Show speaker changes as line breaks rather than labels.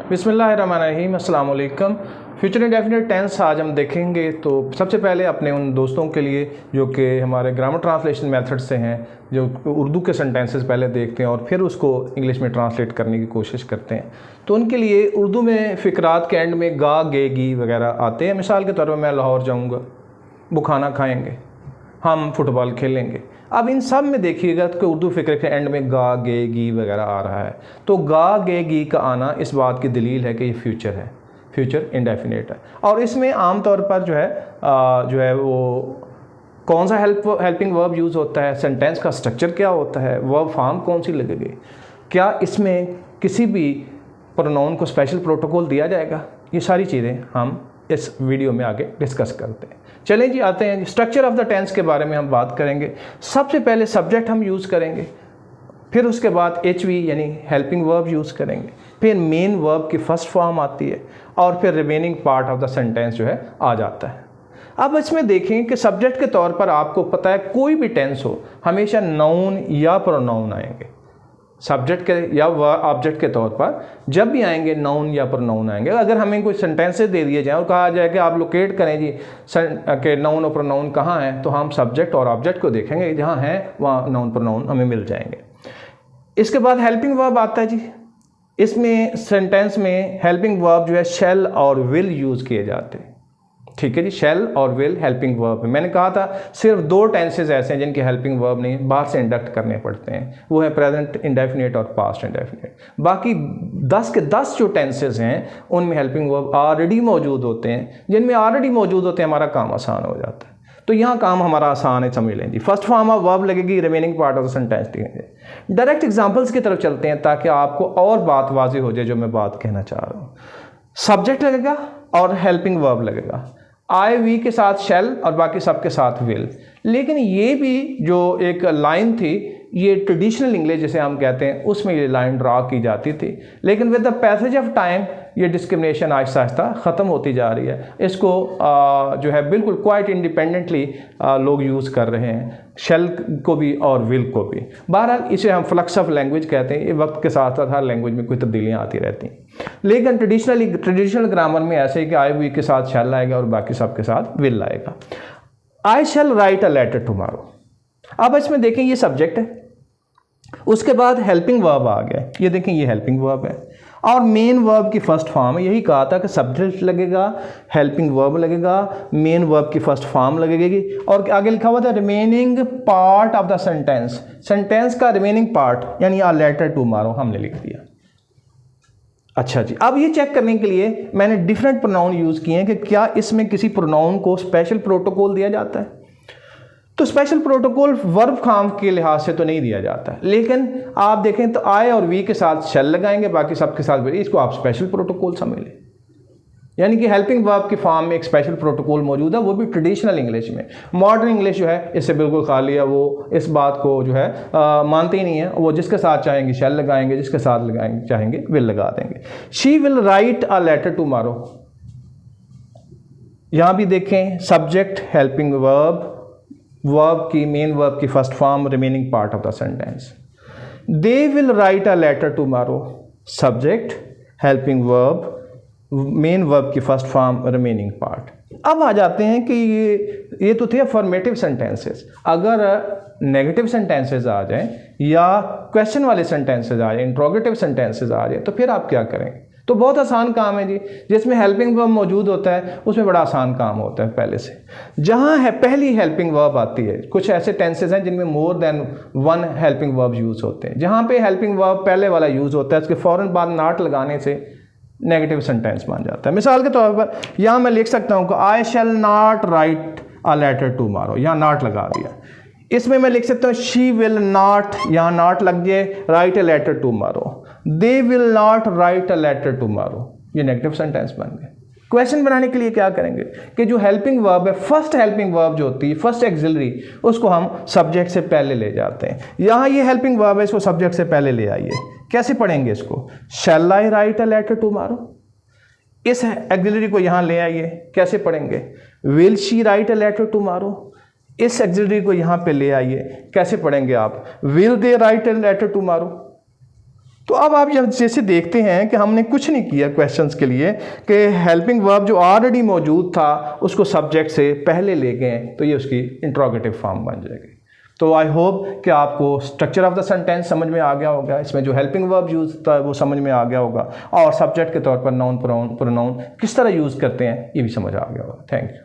बिस्मिल्लाहिर्रहमानिर्रहीम, अस्सलाम वालेकुम। फ्यूचर इंडेफिनिट टेंस आज हम देखेंगे। तो सबसे पहले अपने उन दोस्तों के लिए जो कि हमारे ग्रामर ट्रांसलेशन मेथड से हैं, जो उर्दू के सेंटेंसेस पहले देखते हैं और फिर उसको इंग्लिश में ट्रांसलेट करने की कोशिश करते हैं, तो उनके लिए उर्दू में फ़िक्रात के एंड में गा गे गी वगैरह आते हैं। मिसाल के तौर पर मैं लाहौर जाऊँगा, वो खाना खाएँगे, हम फुटबॉल खेलेंगे। अब इन सब में देखिएगा कि उर्दू फ़िक्र के एंड में गा गे गी वगैरह आ रहा है। तो गा गे गी का आना इस बात की दलील है कि ये फ्यूचर है, फ्यूचर इंडेफिनिट है। और इसमें आम तौर पर जो है वो कौन सा हेल्पिंग वर्ब यूज़ होता है, सेंटेंस का स्ट्रक्चर क्या होता है, वर्ब फॉर्म कौन सी लगेगी, क्या इसमें किसी भी प्रोनाउन को स्पेशल प्रोटोकॉल दिया जाएगा, ये सारी चीज़ें हम इस वीडियो में आगे डिस्कस करते हैं। चलें जी, आते हैं स्ट्रक्चर ऑफ द टेंस के बारे में हम बात करेंगे। सबसे पहले सब्जेक्ट हम यूज़ करेंगे, फिर उसके बाद HV यानी हेल्पिंग वर्ब यूज़ करेंगे, फिर मेन वर्ब की फर्स्ट फॉर्म आती है और फिर remaining part of the sentence जो है आ जाता है। अब इसमें देखें कि सब्जेक्ट के तौर पर आपको पता है कोई भी टेंस हो हमेशा नाउन या प्रोनाउन आएंगे। सब्जेक्ट के या ऑब्जेक्ट के तौर पर जब भी आएंगे नाउन या प्रोनाउन आएंगे। अगर हमें कोई सेंटेंसेस दे दिए जाएँ और कहा जाए कि आप लोकेट करें जी के नाउन और प्रोनाउन कहाँ हैं, तो हम सब्जेक्ट और ऑब्जेक्ट को देखेंगे, जहाँ हैं वहाँ नाउन प्रोनाउन हमें मिल जाएंगे। इसके बाद हेल्पिंग वर्ब आता है जी। इसमें सेंटेंस में हेल्पिंग वर्ब जो है शैल और विल यूज़ किए जाते हैं। ठीक है जी, शैल और विल हेल्पिंग वर्ब है। मैंने कहा था सिर्फ 2 टेंसेज ऐसे हैं जिनके हेल्पिंग वर्ब नहीं बाहर से इंडक्ट करने पड़ते हैं, वो है प्रेजेंट इंडेफिनिट और पास्ट इंडेफिनिट। बाकी 10 के 10 जो टेंसेज हैं उनमें हेल्पिंग वर्ब ऑलरेडी मौजूद होते हैं। जिनमें ऑलरेडी मौजूद होते हैं हमारा काम आसान हो जाता है। तो यहाँ काम हमारा आसान है, समझ लें जी। फर्स्ट फॉर्म ऑफ वर्ब लगेगी, remaining part of the sentence लिखेंगे। डायरेक्ट एग्जांपल्स की तरफ चलते हैं ताकि आपको और बात वाज़ेह हो जाए जो मैं बात कहना चाह रहा हूँ। सब्जेक्ट लगेगा और हेल्पिंग वर्ब लगेगा, आई वी के साथ शैल और बाकी सबके साथ विल। लेकिन ये भी जो एक लाइन थी, ये ट्रेडिशनल इंग्लिश जिसे हम कहते हैं उसमें ये लाइन ड्रा की जाती थी, लेकिन with the passage of time ये डिस्क्रिमिनेशन आहिस्ता आहिस्ता ख़त्म होती जा रही है। इसको जो है बिल्कुल क्वाइट इंडिपेंडेंटली लोग यूज़ कर रहे हैं, शेल को भी और विल को भी। बहरहाल इसे हम फ्लक्स ऑफ लैंग्वेज कहते हैं। ये वक्त के साथ साथ हर लैंग्वेज में कोई तब्दीलियाँ आती रहती हैं, लेकिन ट्रेडिशनल ग्रामर में ऐसे ही कि आई वी के साथ शेल आएगा और बाकी सब के साथ विल आएगा। आई shall write a letter tomorrow. अब इसमें देखें ये सब्जेक्ट है, उसके बाद हेल्पिंग वर्ब आ गया। ये देखें ये हेल्पिंग वर्ब है और मेन वर्ब की फर्स्ट फॉर्म है। यही कहा था कि सब्जेक्ट लगेगा, हेल्पिंग वर्ब लगेगा, मेन वर्ब की फर्स्ट फॉर्म लगेगी और आगे लिखा हुआ था remaining part of the sentence. Sentence का रिमेनिंग पार्ट यानी आ लेटर टुमारो हमने लिख दिया। अच्छा जी, अब ये चेक करने के लिए मैंने डिफरेंट प्रोनाउन यूज़ किए हैं कि क्या इसमें किसी प्रोनाउन को स्पेशल प्रोटोकॉल दिया जाता है। तो स्पेशल प्रोटोकॉल वर्ब फॉर्म के लिहाज से तो नहीं दिया जाता, लेकिन आप देखें तो आई और वी के साथ शेल लगाएंगे, बाकी सबके साथ विल। इसको आप स्पेशल प्रोटोकॉल समझ लें, यानी कि हेल्पिंग वर्ब की फॉर्म में एक स्पेशल प्रोटोकॉल मौजूद है, वो भी ट्रेडिशनल इंग्लिश में। मॉडर्न इंग्लिश जो है इससे बिल्कुल खाली है, वो इस बात को जो है मानते ही नहीं है। वो जिसके साथ चाहेंगे शेल लगाएंगे, जिसके साथ लगाएंगे चाहेंगे विल लगा देंगे। She will write a letter tomorrow. यहाँ भी देखें सब्जेक्ट हेल्पिंग वर्ब, वर्ब की मेन वर्ब की first form, remaining part of the sentence. They will write a letter tomorrow, subject helping verb, main verb की first form, remaining part. अब आ जाते हैं कि ये तो थे अफर्मेटिव सेंटेंसेस। अगर नेगेटिव सेंटेंसेस आ जाएं या क्वेश्चन वाले सेंटेंसेस आ जाएं, इंट्रोगेटिव सेंटेंसेस आ जाएं, तो फिर आप क्या करेंगे। तो बहुत आसान काम है जी। जिसमें हेल्पिंग वर्ब मौजूद होता है उसमें बड़ा आसान काम होता है पहले से। जहाँ है पहली हेल्पिंग वर्ब आती है, कुछ ऐसे टेंसेस हैं जिनमें more than 1 helping verb use होते हैं। जहाँ पे हेल्पिंग वर्ब पहले वाला यूज़ होता है उसके फ़ौरन बाद नॉट लगाने से नेगेटिव सेंटेंस बन जाता है। मिसाल के तौर पर यहाँ मैं लिख सकता हूँ कि I shall not write a letter tomorrow, यहाँ नॉट लगा दिया। इसमें मैं लिख सकता हूँ शी विल नॉट, यहाँ नॉट लग जाए, write a letter tomorrow. They will not write a letter tomorrow, ये नेगेटिव सेंटेंस बन गए। क्वेश्चन बनाने के लिए क्या करेंगे कि जो हेल्पिंग वर्ब है, फर्स्ट हेल्पिंग वर्ब जो होती है, फर्स्ट एक्सिलरी, उसको हम सब्जेक्ट से पहले ले जाते हैं। यहाँ ये हेल्पिंग वर्ब है, इसको सब्जेक्ट से पहले ले आइए। कैसे पढ़ेंगे इसको, shall I write a letter tomorrow. इस एक्सिलरी को यहाँ ले आइए, कैसे पढ़ेंगे, will she write a letter tomorrow. इस एक्सिलरी को यहाँ पे ले आइए, कैसे पढ़ेंगे आप, will they write a letter tomorrow. तो अब आप जैसे देखते हैं कि हमने कुछ नहीं किया क्वेश्चंस के लिए कि हेल्पिंग वर्ब जो ऑलरेडी मौजूद था उसको सब्जेक्ट से पहले ले गए, तो ये उसकी इंट्रोगेटिव फॉर्म बन जाएगी। तो आई होप कि आपको स्ट्रक्चर ऑफ द सेंटेंस समझ में आ गया होगा, इसमें जो हेल्पिंग वर्ब यूज़ होता है वो समझ में आ गया होगा, और सब्जेक्ट के तौर पर नाउन प्रोनाउन किस तरह यूज़ करते हैं ये भी समझ आ गया होगा। Thank you.